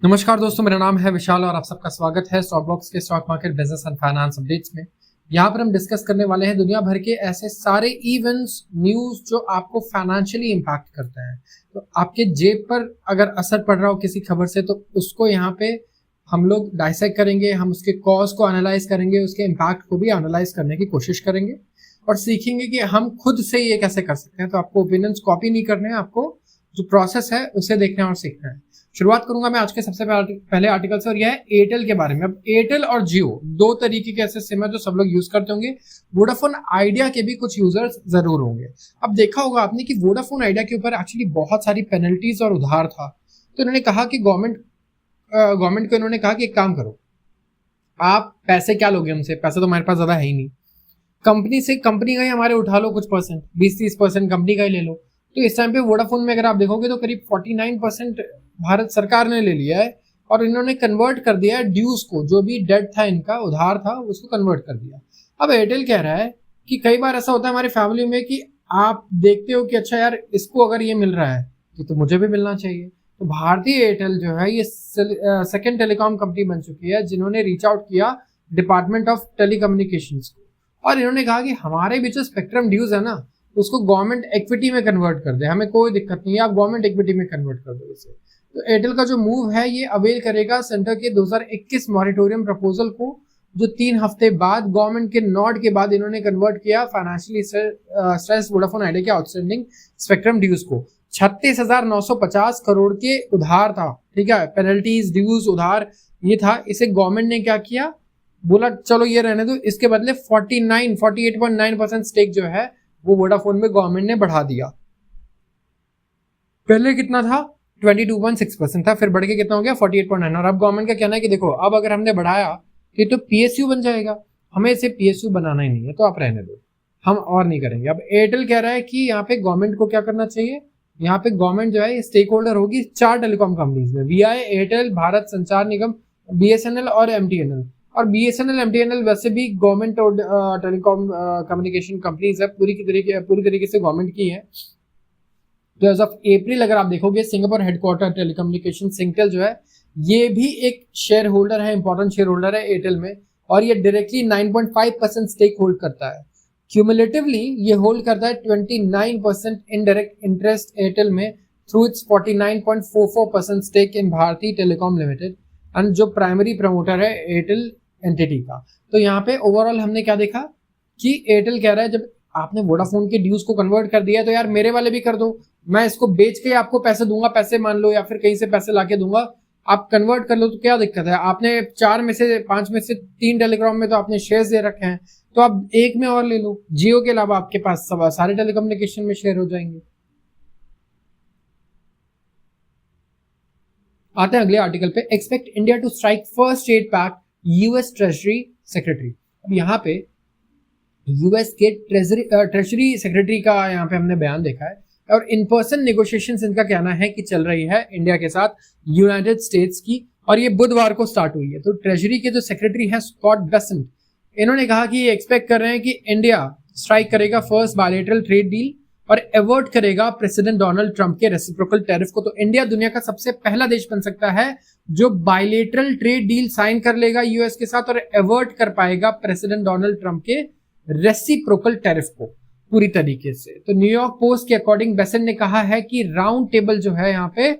नमस्कार दोस्तों, मेरा नाम है विशाल और आप सबका स्वागत है स्टॉक बॉक्स के stock market business and finance updates में। यहाँ पर हम डिस्कस करने वाले हैं दुनिया भर के ऐसे सारे इवेंट्स, न्यूज जो आपको फाइनेंशियली इम्पैक्ट करते हैं। तो आपके जेब पर अगर असर पड़ रहा हो किसी खबर से तो उसको यहाँ पे हम लोग डाइसेक्ट करेंगे, हम उसके कॉज को एनालाइज करेंगे, उसके इम्पैक्ट को भी एनालाइज करने की कोशिश करेंगे और सीखेंगे कि हम खुद से ये कैसे कर सकते हैं। तो आपको ओपिनियंस कॉपी नहीं करने हैं, आपको जो प्रोसेस है उसे देखना और सीखना है। शुरुआत करूंगा मैं आज के सबसे पहले आर्टिकल से और यह है एयरटेल के बारे में। अब एयरटेल और जियो दो तरीके के ऐसे सिम है जो सब लोग यूज करते होंगे। वोडाफोन आइडिया के भी कुछ यूजर्स जरूर होंगे। अब देखा होगा आपने कि वोडाफोन आइडिया के ऊपर एक्चुअली बहुत सारी पेनल्टीज और उधार था। तो इन्होंने कहा कि गवर्नमेंट को इन्होंने कहा कि एक काम करो, आप पैसे क्या लोगे हमसे, पैसे तो हमारे पास ज्यादा है ही नहीं, कंपनी का ही हमारे उठा लो कुछ परसेंट, 20-30% कंपनी का ही ले लो। तो इस टाइम पे वोडाफोन में अगर आप देखोगे तो करीब 49% भारत सरकार ने ले लिया है और इन्होंने कन्वर्ट कर दिया है ड्यूज को, जो भी डेट था इनका, उधार था, उसको कन्वर्ट कर दिया। अब एयरटेल कह रहा है कि कई बार ऐसा होता है हमारी फैमिली में कि आप देखते हो कि अच्छा यार इसको अगर ये मिल रहा है तो मुझे भी मिलना चाहिए। तो भारतीय एयरटेल जो है ये सेकेंड टेलीकॉम कंपनी बन चुकी है जिन्होंने रीच आउट किया डिपार्टमेंट ऑफ टेलीकम्युनिकेशंस को और इन्होंने कहा कि हमारे भी जो स्पेक्ट्रम ड्यूज है ना उसको गवर्नमेंट इक्विटी में कन्वर्ट कर दे, हमें कोई दिक्कत नहीं है, आप गवर्नमेंट इक्विटी में कन्वर्ट कर दो इसे। तो एयरटेल का जो मूव है ये अवेल करेगा सेंटर के 2021 मॉरिटोरियम प्रपोजल को, जो 3 हफ्ते बाद गवर्नमेंट के नॉड के बाद इन्होंने कन्वर्ट किया फाइनेंशियली स्ट्रेस वोडाफोन आइडिया के आउटस्टैंडिंग स्पेक्ट्रम ड्यूज को। 36,950 करोड़ के उधार था, ठीक है, पेनल्टीज, ड्यूज, उधार ये था। इसे गवर्नमेंट ने क्या किया, बोला चलो ये रहने दो, इसके बदले 48.9% स्टेक जो है वो वोडाफोन में गवर्नमेंट ने बढ़ा दिया। पहले कितना था, 22.6% था, फिर बढ़ के कितना हो गया 48.9। और अब गवर्नमेंट का कहना है कि देखो अब अगर हमने बढ़ाया कि तो पीएसयू बन जाएगा, हमें इसे पीएसयू बनाना ही नहीं है, तो आप रहने दो, हम और नहीं करेंगे। अब एयरटेल कह रहा है कि यहाँ पे गवर्नमेंट को क्या करना चाहिए, यहाँ पे गवर्नमेंट जो है स्टेक होल्डर होगी 4 टेलीकॉम कंपनीज में, वीआई, एयरटेल, भारत संचार निगम, बीएसएनएल और एमटीएनएल। और बीएसएनएल, एमटीएनएल वैसे भी गवर्नमेंट टेलीकॉम कम्युनिकेशन कंपनीज है, पूरी तरीके से गवर्नमेंट की है। तो एज ऑफ अप्रैल अगर आप देखोगे सिंगापुर हेडक्वार्टर टेलीकम्युनिकेशन सिंगटेल जो है ये भी एक शेयर होल्डर है, इंपॉर्टेंट शेयर होल्डर है एयरटेल में, और ये डायरेक्टली 9.5% स्टेक होल्ड करता है। क्यूमुलेटिवली ये होल्ड करता है 29% इनडायरेक्ट इंटरेस्ट एयरटेल में through its 49.44% stake in Bharti telecom limited, and जो प्राइमरी प्रमोटर है एयरटेल एंटिटी का। तो यहाँ पे ओवरऑल हमने क्या देखा कि एयरटेल कह रहा है जब आपने वोडाफोन के ड्यूज को कन्वर्ट कर दिया तो यार मेरे वाले भी कर दो, मैं इसको बेच के आपको पैसे दूंगा, पैसे मान लो, या फिर कहीं से पैसे लाके दूंगा, आप कन्वर्ट कर लो, तो क्या दिक्कत है। आपने 4 में से 5 में से 3 टेलीकॉम में तो आपने शेयर्स दे रखे हैं, तो आप एक में और ले लो, जियो के अलावा आपके पास सारे टेलीकम्युनिकेशन में शेयर हो जाएंगे। आते हैं अगले आर्टिकल पे, expect India to strike first aid pact US treasury secretary. अब यहाँ पे यूएस के ट्रेजरी सेक्रेटरी का यहाँ पे हमने बयान देखा है और इन पर्सन नेगोशिएशंस इनका कहना है कि चल रही है इंडिया के साथ यूनाइटेड स्टेट्स की, और ये बुधवार को स्टार्ट हुई है। तो ट्रेजरी के जो सेक्रेटरी हैं स्कॉट बेसेंट, इन्होंने कहा कि ये एक्सपेक्ट कर रहे हैं कि इंडिया स्ट्राइक करेगा फर्स्ट बायलैटरल ट्रेड डील और अवॉइड करेगा प्रेसिडेंट डोनाल्ड ट्रंप के रेसिप्रोकल टैरिफ को। तो इंडिया दुनिया का सबसे पहला देश बन सकता है जो बायलैटरल ट्रेड डील साइन कर लेगा यूएस के साथ और अवॉइड कर पाएगा प्रेसिडेंट डोनाल्ड ट्रंप के रेसिप्रोकल टैरिफ को पूरी तरीके से। तो न्यूयॉर्क पोस्ट के अकॉर्डिंग बेसेंट ने कहा है कि राउंड टेबल जो है यहाँ पे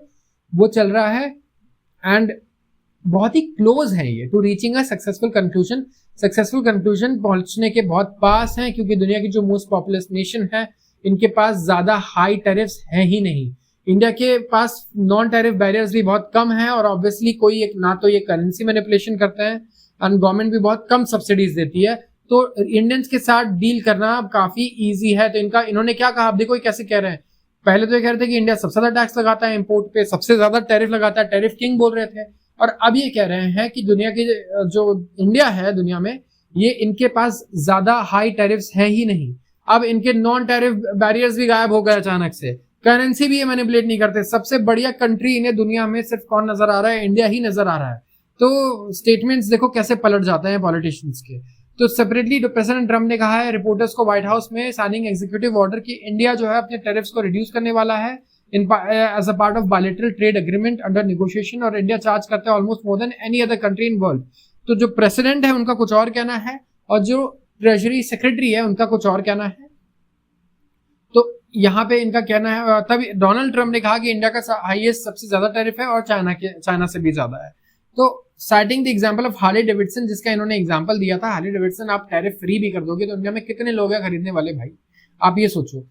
वो चल रहा है एंड बहुत ही क्लोज है ये to reaching a successful conclusion पहुंचने के बहुत पास है, क्योंकि दुनिया की जो मोस्ट पॉपुलस नेशन है इनके पास ज्यादा हाई टैरिफ्स है ही नहीं। इंडिया के पास नॉन टैरिफ बैरियर्स भी बहुत कम है और ऑब्वियसली कोई एक ना तो ये करेंसी मैनिपुलेशन करते हैं एंड गवर्नमेंट भी बहुत कम सब्सिडीज देती है, तो इंडियंस के साथ डील करना काफी इजी है। तो इन्होंने क्या कहा, आप देखो ये कैसे कह रहे हैं। पहले तो ये कह रहे थे कि इंडिया सबसे ज्यादा टैक्स लगाता है इंपोर्ट पे, सबसे ज्यादा टैरिफ लगाता है, टैरिफ किंग बोल रहे थे, और अब ये कह रहे हैं कि दुनिया की जो इंडिया है दुनिया में ये इनके पास ज्यादा हाई टैरिफ्स है ही नहीं। अब इनके नॉन टैरिफ बैरियर्स भी गायब हो गए अचानक से, करेंसी भी ये मैनिपुलेट नहीं करते। सबसे बढ़िया कंट्री इन्हें दुनिया में सिर्फ कौन नजर आ रहा है, इंडिया ही नजर आ रहा है। तो स्टेटमेंट्स देखो कैसे पलट जाते हैं पॉलिटिशियंस के। तो सेपरेटली प्रेसिडेंट ट्रंप ने कहा है रिपोर्टर्स को व्हाइट हाउस में साइनिंग एग्जीक्यूटिव ऑर्डर कि इंडिया जो है अपने टैरिफ्स को रिड्यूस करने वाला है in as a part of bilateral trade agreement under negotiation, और इंडिया चार्ज करता है almost more than any other country in world. तो जो प्रेसिडेंट है उनका कुछ और कहना है और जो ट्रेजरी सेक्रेटरी है उनका कुछ और कहना है। तो यहाँ पे इनका कहना है, तभी डोनाल्ड ट्रम्प ने कहा कि इंडिया का हाईएस्ट सबसे ज्यादा टैरिफ है और चाइना से भी ज्यादा है। तो citing the example of Harley Davidson, जिसका इन्होंने एग्जांपल दिया था, हार्ले डेविडसन आप टैरिफ फ्री भी कर दोगे तो इंडिया में कितने लोग हैं खरीदने वाले भाई, आप ये सोचो।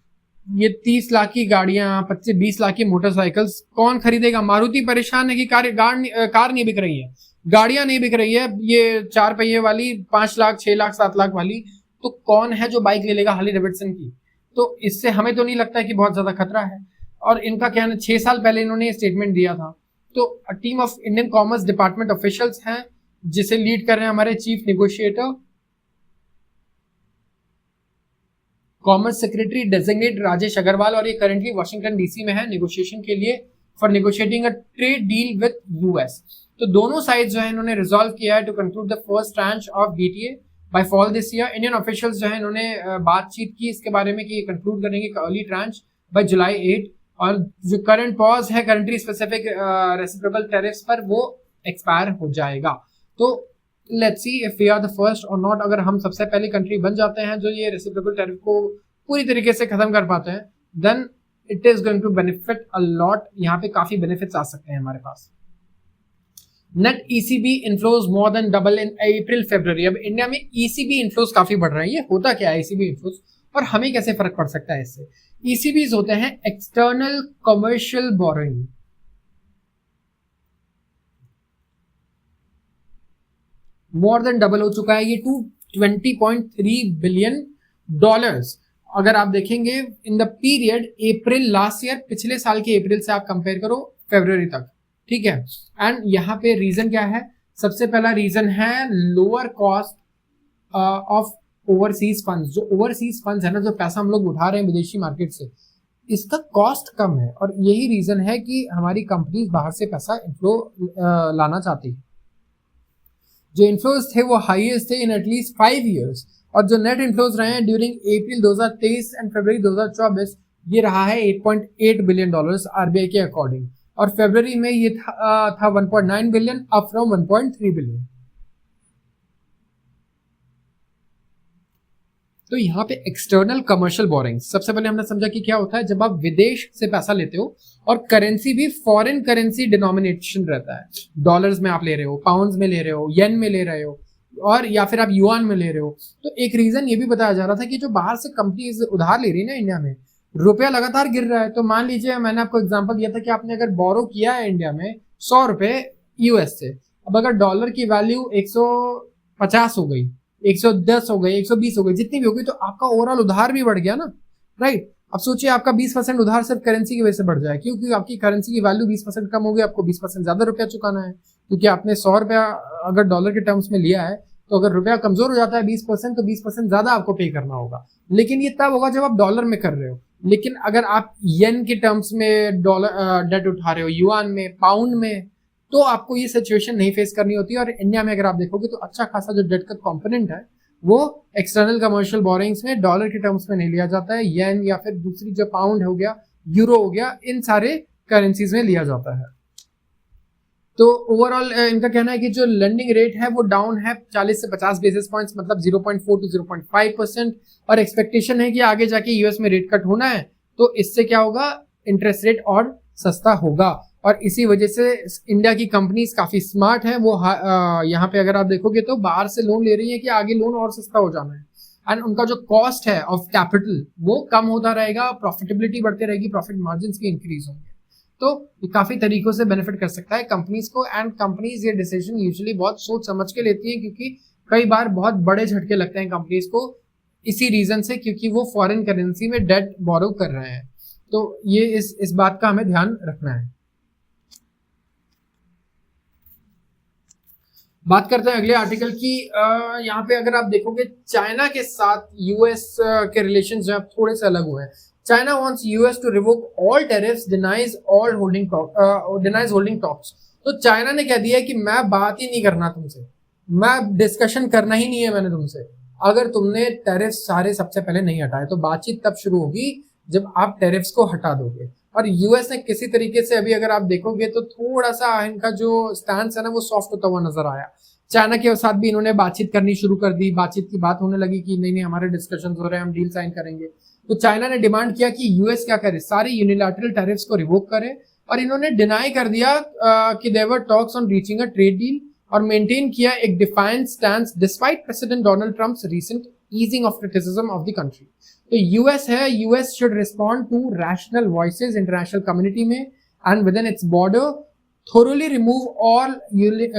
ये 30 लाख की गाड़ियां, 25-20 लाख की मोटरसाइकिल्स कौन खरीदेगा? मारुति परेशान है कि कार नहीं बिक रही है, गाड़ियां नहीं बिक रही है, ये 4 पहिए वाली 5 लाख 6 लाख 7 लाख वाली, तो कौन है जो बाइक ले लेगा हार्ले डेविडसन की? तो इससे हमें तो नहीं लगता कि बहुत ज्यादा खतरा है। और इनका कहना 6 साल पहले इन्होंने स्टेटमेंट दिया था। तो team of Indian commerce department officials हैं जिसे लीड कर रहे हैं हमारे chief negotiator, commerce secretary designate Rajesh Agarwal, और ये करंटली वाशिंगटन डीसी में है नेगोशिएशन के लिए for negotiating a trade deal with US. तो दोनों साइड जो है इन्होंने रिजॉल्व किया है to conclude the first tranche of BTA by fall this year. Indian officials जो है इन्होंने बातचीत की इसके बारे में कि ये कंक्लूड करेंगे अर्ली ट्रांच बाय जुलाई 8, और जो करंट पॉज है कंट्री स्पेसिफिक रेसिप्रोकल टैरिफ्स पर वो एक्सपायर हो जाएगा। तो let's see if we are the first और नॉट। अगर हम सबसे पहली कंट्री बन जाते हैं जो ये रेसिप्रोकल टैरिफ को पूरी तरीके से खत्म कर पाते हैं, then it is going to benefit a lot. यहाँ पे काफी बेनिफिट्स आ सकते हैं हमारे पास। Net ECB inflows more than double in April February. अब इंडिया में ईसीबी इनफ्लोज काफी बढ़ रहे हैं। ये होता क्या है ईसीबी इनफ्लोज और हमें कैसे फर्क पड़ सकता है इससे? ईसीबीज होते हैं एक्सटर्नल कमर्शियल बोरोइंग। मोर देन डबल हो चुका है ये टू $20.3 बिलियन। अगर आप देखेंगे in the period April last year, पिछले साल के अप्रैल से आप कंपेयर करो फरवरी तक, ठीक है। एंड यहाँ पे रीजन क्या है? सबसे पहला रीजन है lower cost of overseas funds. जो ओवरसीज फंड्स है ना, जो पैसा हम लोग उठा रहे हैं विदेशी मार्केट से, इसका कॉस्ट कम है और यही रीजन है कि हमारी कंपनीज बाहर से पैसा इनफ्लो लाना चाहती है। जो इनफ्लोज थे वो हाईएस्ट थे इन एटलीस्ट 5 years, और जो नेट इनफ्लोज रहे हैं ड्यूरिंग अप्रैल 2023 एंड फरवरी 2024 ये रहा है $8.8 बिलियन आरबीआई के अकॉर्डिंग, और फरवरी में ये था 1.9 बिलियन, अप फ्रॉम 1.3 बिलियन। तो यहाँ पे एक्सटर्नल कमर्शियल बोरिंग सबसे पहले हमने समझा कि क्या होता है जब आप विदेश से पैसा लेते हो और करेंसी भी फॉरेन करेंसी डिनोमिनेशन रहता है। डॉलर्स में आप ले रहे हो, पाउंड्स में ले रहे हो, येन में ले रहे हो, और या फिर आप युआन में ले रहे हो। तो एक रीजन ये भी बताया जा रहा था कि जो बाहर से कंपनीज उधार ले रही है ना इंडिया में, रुपया लगातार गिर रहा है। तो मान लीजिए मैंने आपको एग्जांपल दिया था कि आपने अगर बोरो किया है इंडिया में 100 रुपए यूएस से, अब अगर डॉलर की वैल्यू 150 हो गई, 110 हो गई, 120 हो गई, जितनी भी हो गई, तो आपका ओवरऑल उधार भी बढ़ गया ना, राइट। अब सोचिए आपका 20% उधार सिर्फ करेंसी की वजह से बढ़ जाए, क्योंकि आपकी करेंसी की वैल्यू 20% कम हो गई, आपको 20% ज्यादा रुपया चुकाना है, क्योंकि आपने 100 रुपया अगर डॉलर के टर्म्स में लिया है, तो अगर रुपया कमजोर हो जाता है 20%, तो 20% ज्यादा आपको पे करना होगा। लेकिन ये तब होगा जब आप डॉलर में कर रहे हो। लेकिन अगर आप येन के टर्म्स में डॉलर डेट उठा रहे हो, युआन में, पाउंड में, तो आपको ये सिचुएशन नहीं फेस करनी होती है। और इंडिया में अगर आप देखोगे तो अच्छा खासा जो डेट का कंपोनेंट है वो एक्सटर्नल कमर्शियल बोरिंग्स में डॉलर के टर्म्स में नहीं लिया जाता है, येन या फिर दूसरी जो पाउंड हो गया, यूरो हो गया, इन सारे करेंसीज में लिया जाता है। तो ओवरऑल इनका कहना है कि जो लेंडिंग रेट है वो डाउन है 40 से 50 बेसिस पॉइंट्स, मतलब 0.4 to 0.5%, और एक्सपेक्टेशन है कि आगे जाके यूएस में रेट कट होना है, तो इससे क्या होगा, इंटरेस्ट रेट और सस्ता होगा। और इसी वजह से इंडिया की कंपनीज काफी स्मार्ट है, वो यहाँ पे अगर आप देखोगे तो बाहर से लोन ले रही है कि आगे लोन और सस्ता हो जाना है, एंड उनका जो कॉस्ट है ऑफ कैपिटल वो कम होता रहेगा, प्रॉफिटेबिलिटी बढ़ती रहेगी, प्रॉफिट मार्जिन भी इंक्रीज होंगे। तो ये काफी तरीकों से बेनिफिट कर सकता है कंपनीज को, एंड कंपनीज ये डिसीजन यूजुअली बहुत सोच समझ के लेती है, क्योंकि कई बार बहुत बड़े झटके लगते हैं कंपनीज को इसी रीजन से, क्योंकि वो फॉरेन करेंसी में डेट बोरो कर रहे हैं। तो ये इस बात का हमें ध्यान रखना है। बात करते हैं अगले आर्टिकल की। यहाँ पे अगर आप देखोगे चाइना के साथ यूएस के रिलेशंस जो है थोड़े से अलग हुए हैं। China wants US to revoke all tariffs, denies holding talks। तो चाइना ने कह दिया है कि मैं बात ही नहीं करना तुमसे, मैं डिस्कशन करना ही नहीं है मैंने तुमसे, अगर तुमने टैरिफ सारे सबसे पहले नहीं हटाए। तो बातचीत तब शुरू होगी जब आप टैरिफ्स को हटा दोगे। और यूएस ने किसी तरीके से अभी अगर आप देखोगे तो थोड़ा सा इनका जो स्टैंड है ना वो सॉफ्ट होता हुआ नजर आया। चाइना के साथ भी इन्होंने बातचीत करनी शुरू कर दी, बातचीत की बात होने लगी कि नहीं नहीं हमारे डिस्कशन हो रहे हैं, हम डील साइन करेंगे। तो चाइना ने डिमांड किया कि यूएस क्या करे, सारे यूनिलैटरल टैरिफ्स को रिवोक करे, और इन्होंने डिनाई कर दिया कि there were talks on reaching a trade deal, और मेंटेन किया एक defined stand despite president Donald Trump's recent easing of criticism of the country. तो यूएस है, US should respond to rational voices international community में and with in its border thoroughly remove all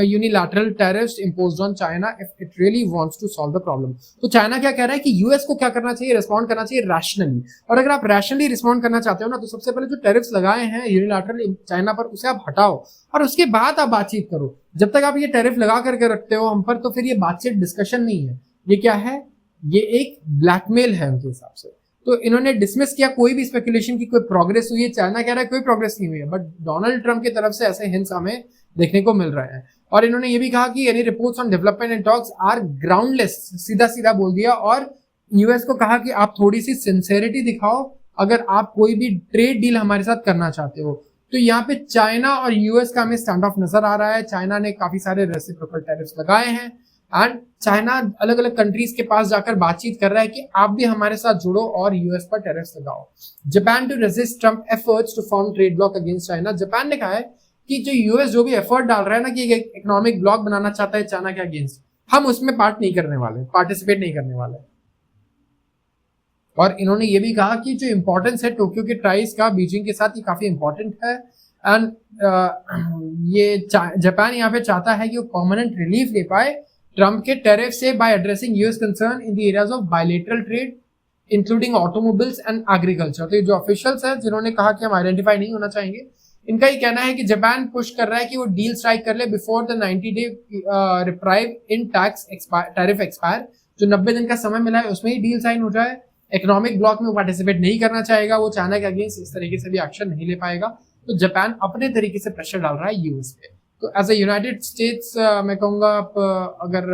unilateral tariffs imposed on China if it really wants to solve the problem। तो China क्या कह रहा है कि US को क्या करना चाहिए, रिस्पॉन्ड करना चाहिए रैशनली। और अगर आप रैशनली रिस्पॉन्ड करना चाहते हो ना, तो सबसे पहले जो टैरिफ्स लगाए हैं यूनिलैटरल चाइना पर उसे आप हटाओ और उसके बाद आप बातचीत करो। जब तक आप ये टैरिफ लगा करके रखते हो हम पर, तो फिर ये बातचीत डिस्कशन नहीं है, ये क्या है, ये एक ब्लैकमेल है उनके हिसाब से। तो इन्होंने डिसमिस किया कोई भी स्पेकुलेशन की कोई प्रोग्रेस हुई है। चाइना कह रहा है कोई प्रोग्रेस नहीं हुई है, बट डोनाल्ड ट्रम्प की तरफ से ऐसे हिंट्स हमें देखने को मिल रहे हैं। और इन्होंने ये भी कहा कि any reports on development and talks are groundless, सीधा सीधा बोल दिया। और यूएस को कहा कि आप थोड़ी सी सिंसेरिटी दिखाओ अगर आप कोई भी ट्रेड डील हमारे साथ करना चाहते हो। तो यहाँ पे चाइना और यूएस का हमें स्टैंड ऑफ नजर आ रहा है। चाइना ने काफी सारे रेसिप्रोकल टैरिफ्स लगाए हैं एंड चाइना अलग अलग कंट्रीज के पास जाकर बातचीत कर रहा है कि आप भी हमारे साथ जुड़ो और यूएस पर टैरिफ्स लगाओ। Japan to resist Trump efforts to form trade bloc against China. Japan ने कहा है कि जो यूएस जो भी एफर्ट डाल रहा है ना कि इकोनॉमिक ब्लॉक बनाना चाहता है चाइना के अगेंस्ट, हम उसमें पार्टिसिपेट नहीं करने वाले। और इन्होंने ये भी कहा कि जो इंपॉर्टेंस है टोक्यो के ट्राइज का बीजिंग के साथ, ये काफी इंपॉर्टेंट है। एंड ये जापान यहाँ पे चाहता है कि वो परमानेंट रिलीफ दे पाए ट्रम्प के टैरिफ से by addressing US concern in the areas of bilateral trade including automobiles and agriculture. तो ये जो ऑफिशियल्स हैं जिन्होंने कहा कि हम आइडेंटिफाई नहीं होना चाहेंगे, इनका ये कहना है कि जापान पुश कर रहा है कि वो डील स्ट्राइक कर ले before the 90-day reprieve in tariff expire. जो 90 दिन का समय मिला है उसमें ही डील साइन हो जाए। इकोनॉमिक ब्लॉक में पार्टिसिपेट नहीं करना चाहेगा वो, चाइना के अगेंस्ट इस तरीके से भी एक्शन नहीं ले पाएगा। तो जापान अपने तरीके से प्रेशर डाल रहा है यूएस पे। तो एज ए यूनाइटेड स्टेट्स मैं कहूँगा आप अगर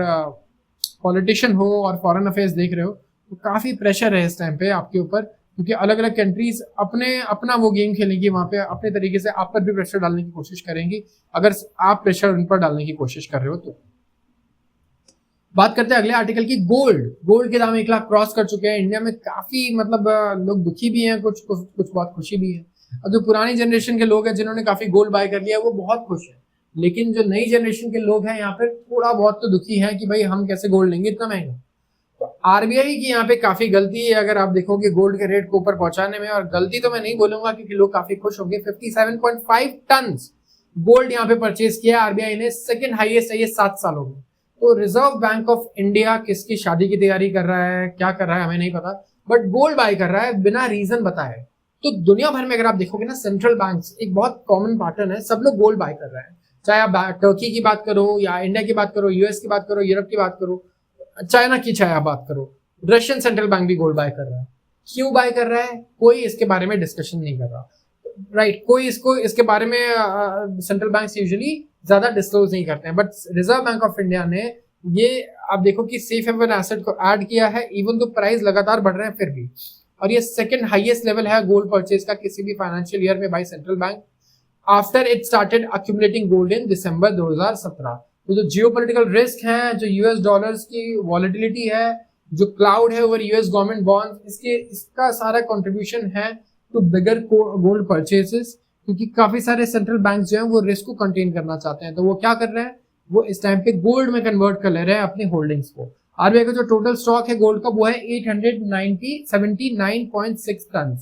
पॉलिटिशियन हो और फॉरेन अफेयर्स देख रहे हो तो काफ़ी प्रेशर है इस टाइम पे आपके ऊपर, क्योंकि अलग अलग कंट्रीज अपना वो गेम खेलेंगी वहाँ पे, अपने तरीके से आप पर भी प्रेशर डालने की कोशिश करेंगी अगर आप प्रेशर उन पर डालने की कोशिश कर रहे हो। तो बात करते हैं अगले आर्टिकल की। गोल्ड के दाम 1 लाख क्रॉस कर चुके हैं। इंडिया में काफ़ी मतलब लोग दुखी भी हैं, कुछ बहुत खुशी भी है। और जो पुरानी जनरेशन के लोग हैं जिन्होंने काफ़ी गोल्ड बाय कर लिया वो बहुत खुश है, लेकिन जो नई जनरेशन के लोग हैं यहाँ पे थोड़ा बहुत तो दुखी है कि भाई हम कैसे गोल्ड लेंगे इतना महंगा। तो आरबीआई की यहाँ पे काफी गलती है अगर आप देखोगे गोल्ड के रेट को ऊपर पहुंचाने में। और गलती तो मैं नहीं बोलूंगा क्योंकि लोग काफी खुश होंगे। 57.5 टन गोल्ड यहाँ पे परचेज किया आरबीआई ने, सेकंड हाईएस्ट है ये 7 सालों में। तो रिजर्व बैंक ऑफ इंडिया किसकी शादी की तैयारी कर रहा है, क्या कर रहा है हमें नहीं पता, बट गोल्ड बाय कर रहा है बिना रीजन बताए। तो दुनिया भर में अगर आप देखोगे ना सेंट्रल बैंक्स एक बहुत कॉमन पैटर्न है, सब लोग गोल्ड बाय कर रहे हैं। चाहे आप टर्की की बात करो या इंडिया की बात करो, यूएस की बात करो, यूरोप की बात करो, चाइना की चाहे आप बात करो, रशियन सेंट्रल बैंक भी गोल्ड बाय कर रहा है। क्यों बाय कर रहा है कोई इसके बारे में डिस्कशन नहीं कर रहा, राइट। कोई इसके बारे में सेंट्रल बैंक यूजुअली ज्यादा डिस्क्लोज नहीं करते हैं, but reserve bank of India ने ये आप देखो कि सेफ हेवन एसेट को ऐड किया है, इवन तो प्राइस लगातार बढ़ रहे हैं फिर भी। और ये सेकंड हाईएस्ट लेवल है गोल्ड परचेज का किसी भी फाइनेंशियल ईयर में by central bank after it started accumulating gold in December 2017। तो जो जियोपॉलिटिकल रिस्क है, जो यूएस डॉलर्स की वॉलेटिलिटी है, जो क्लाउड है ओवर यूएस गवर्नमेंट बॉन्ड्स, इसका सारा कंट्रीब्यूशन है टू बिगर गोल्ड परचेसेस। क्योंकि काफी सारे सेंट्रल बैंक जो हैं वो रिस्क को कंटेन करना चाहते हैं, तो वो क्या कर रहे हैं, वो इस टाइम पे गोल्ड में कन्वर्ट कर ले रहे हैं अपनी होल्डिंग्स को। आरबीआई का जो टोटल स्टॉक है गोल्ड का वो है 879.6 टन,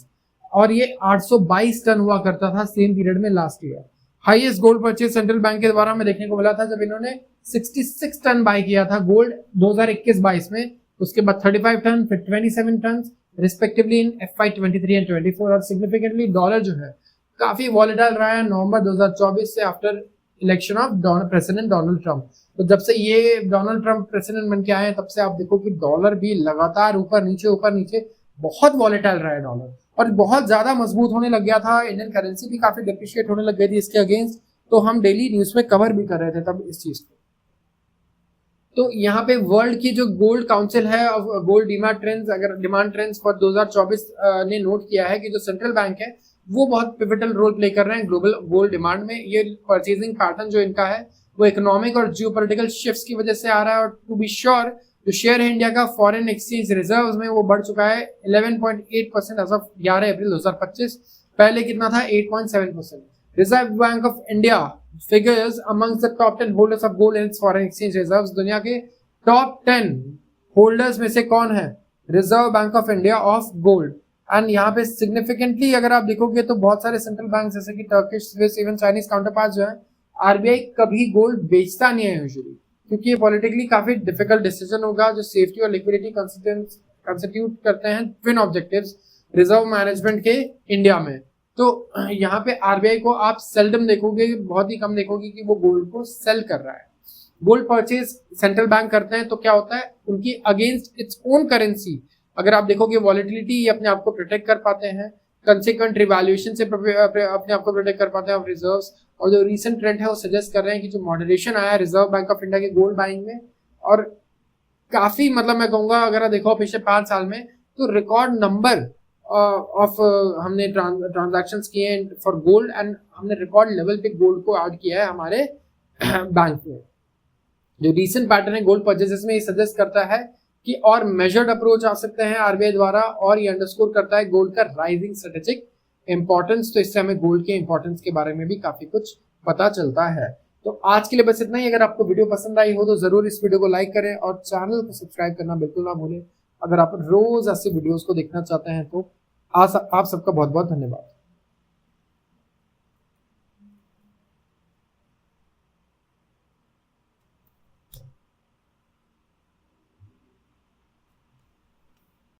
और ये 822 टन हुआ करता था सेम पीरियड में last year. Highest gold purchase central bank के द्वारा हमें देखने को मिला था जब इन्होंने 66 टन बाय किया था गोल्ड 2021-22 में। उसके बाद 35 टन, फिर 27 tonne respectively in FY 23 and 24। और सिग्निफिकेंटली डॉलर जो है काफी वॉलेटाइल रहा है नवंबर 2024 से after election of president Donald Trump. तो जब से ये डोनाल्ड ट्रम्प प्रेसिडेंट बन के आए हैं तब से आप देखो कि डॉलर भी लगातार ऊपर नीचे बहुत वॉलेटाइल रहा है डॉलर, और बहुत ज्यादा मजबूत होने लग गया था। इंडियन करेंसी भी काफी डिप्रिशिएट होने लग गई थी इसके अगेंस्ट, तो हम डेली न्यूज में कवर भी कर रहे थे तब इस चीज को। तो यहाँ पे वर्ल्ड की जो गोल्ड काउंसिल है गोल्ड डिमांड ट्रेंड्स फॉर 2024 ने नोट किया है कि जो सेंट्रल बैंक है वो बहुत पिवटल रोल प्ले कर रहे हैं ग्लोबल गोल्ड डिमांड में। ये परचेजिंग पैटर्न जो इनका है वो इकोनॉमिक और जियोपॉलिटिकल शिफ्ट्स की वजह से आ रहा है। और टू बी श्योर जो शेयर है इंडिया का फॉरेन एक्सचेंज रिजर्व्स में वो बढ़ चुका है 11.8% एज ऑफ 11 अप्रैल 2025। पहले कितना था? 8.7%। Reserve bank of India figures amongst the top 10 holders of gold in foreign exchange reserves. दुनिया के टॉप 10 होल्डर्स में से कौन है? Reserve bank of India of gold. And यहाँ पे सिग्निफिकेंटली अगर आप देखोगे तो बहुत सारे सेंट्रल बैंक जैसे कि Turkish, Swiss, even Chinese counterpart जो है, आरबीआई कभी गोल्ड बेचता नहीं है यूजुअली, क्योंकि ये पॉलिटिकली काफी डिफिकल्ट डिसीजन होगा जो सेफ्टी और लिक्विडिटी कंस्टिट्यूट करते हैं ट्विन ऑब्जेक्टिव्स रिजर्व मैनेजमेंट के इंडिया में। तो यहाँ पे आरबीआई को आप सेल्डम देखोगे, बहुत ही कम देखोगे कि वो गोल्ड को सेल कर रहा है। गोल्ड परचेज सेंट्रल बैंक करते हैं तो क्या होता है, उनकी अगेंस्ट इट्स ओन करेंसी अगर आप देखोगे वॉलेटिलिटी ये अपने आप को प्रोटेक्ट कर पाते हैं, कंसिक्वेंट रिवैल्यूएशन से अपने आप को प्रोटेक्ट कर पाते हैं ऑफ रिजर्व्स। और जो रीसेंट ट्रेंड है वो सजेस्ट कर रहे हैं कि जो मॉडरेशन आया है रिजर्व बैंक ऑफ इंडिया के गोल्ड बाइंग में, और काफी मतलब मैं कहूंगा अगर आप देखो पिछले 5 साल में तो रिकॉर्ड नंबर ऑफ हमने ट्रांजैक्शन किए हैं फॉर गोल्ड, एंड हमने रिकॉर्ड लेवल पे गोल्ड को ऐड किया है हमारे बैंक में। जो रीसेंट पैटर्न है गोल्ड परचेजेस में ये सजेस्ट करता है कि और मेजर्ड अप्रोच आ सकते हैं आरबीआई द्वारा, और ये अंडरस्कोर करता है गोल्ड का राइजिंग स्ट्रेटेजिक इंपॉर्टेंस। तो इससे हमें गोल्ड के इंपॉर्टेंस के बारे में भी काफी कुछ पता चलता है। तो आज के लिए बस इतना ही। अगर आपको वीडियो पसंद आई हो तो जरूर इस वीडियो को लाइक करें और चैनल को सब्सक्राइब करना बिल्कुल ना भूलें। अगर आप रोज ऐसे वीडियोस को देखना चाहते हैं तो आप सबका बहुत बहुत धन्यवाद।